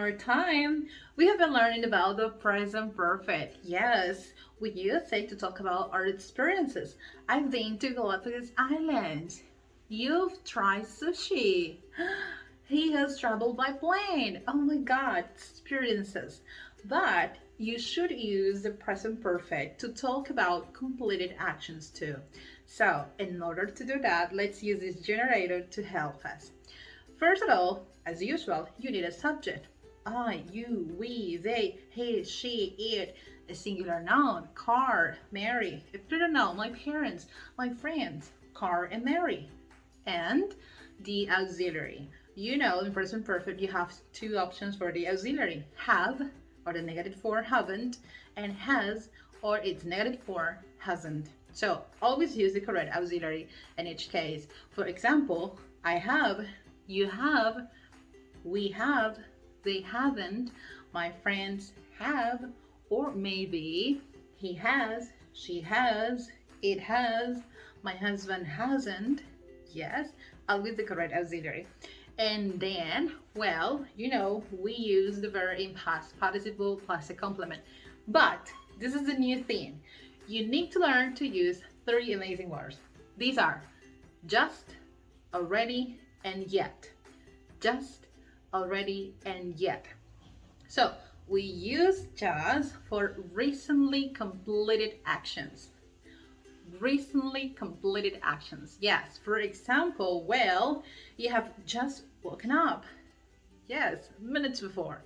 our time. We have been learning about the present perfect. Yes, we use it to talk about our experiences. I've been to Galapagos Island. You've tried sushi. He has traveled by plane. Oh my god, experiences. But you should use the present perfect to talk about completed actions too. So, in order to do that, let's use this generator to help us. First of all, as usual, you need a subject. I, you, we, they, he, she, it, a singular noun, car, Mary, a plural noun, my parents, my friends, car and Mary. And the auxiliary. You know, in present perfect, you have two options for the auxiliary. Have, or the negative form haven't, and has, or its negative form hasn't. So always use the correct auxiliary in each case. For example, I have, you have, we have, they haven't, my friends have, or maybe he has, she has, it has, my husband hasn't. Yes, always the correct auxiliary. And then, well, you know, we use the verb in past participle plus a complement. But this is the new thing. You need to learn to use three amazing words. These are just, already, and yet. Just, already, and yet. So we use just for recently completed actions. Recently completed actions. Yes, for example, well, you have just woken up. Yes, minutes before.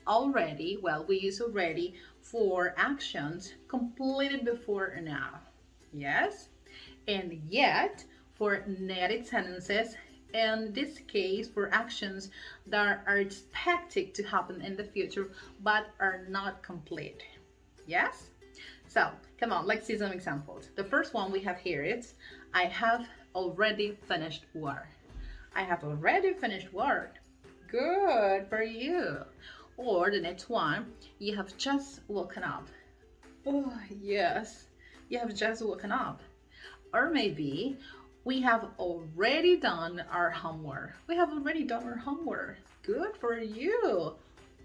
Already, well, we use already for actions completed before now. Yes, and yet for negative sentences, in this case for actions that are expected to happen in the future but are not complete. Yes, so come on, let's see some examples. The first one we have here is I have already finished work. I have already finished work. Good for you. Or the next one, you have just woken up. Oh yes, you have just woken up. Or maybe we have already done our homework. We have already done our homework. Good for you.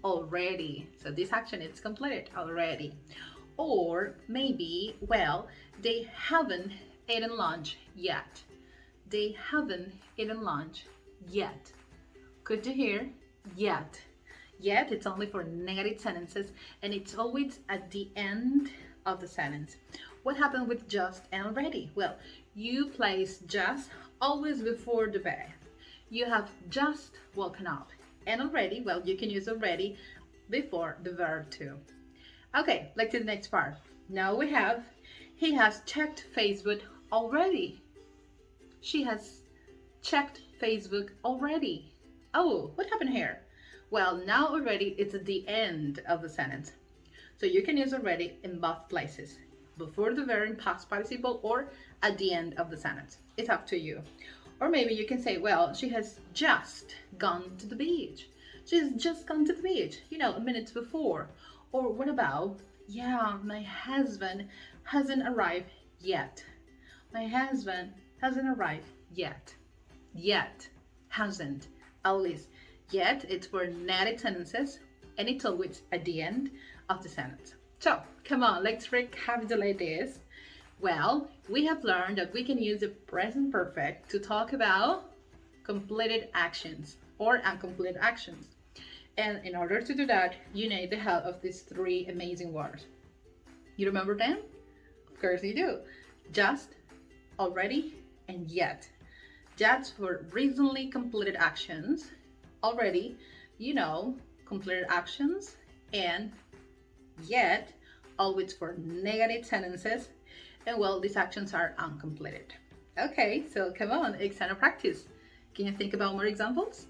Already. So this action is completed already. Or maybe, well, they haven't eaten lunch yet. They haven't eaten lunch yet. Good to hear? Yet. Yet, it's only for negative sentences and it's always at the end of the sentence. What happened with just and already? Well, you place just always before the verb. You have just woken up. And already, well, you can use already before the verb too. Okay, let's do the next part. Now we have, he has checked Facebook already. She has checked Facebook already. Oh, what happened here? Well, now already it's at the end of the sentence. So you can use already in both places. Before the verb in past participle or at the end of the sentence. It's up to you. Or maybe you can say, well, she has just gone to the beach. She has just gone to the beach, you know, minutes before. Or what about, yeah, my husband hasn't arrived yet. My husband hasn't arrived yet. Yet, hasn't, always. Yet, it's for negative sentences and it's always at the end of the sentence. So, come on, let's recapitulate this. Well, we have learned that we can use the present perfect to talk about completed actions or uncompleted actions. And in order to do that, you need the help of these three amazing words. You remember them? Of course you do. Just, already, and yet. Just for recently completed actions. Already, you know, completed actions. And yet, always for negative sentences. And well, these actions are uncompleted. Okay, so come on, external practice. Can you think about more examples?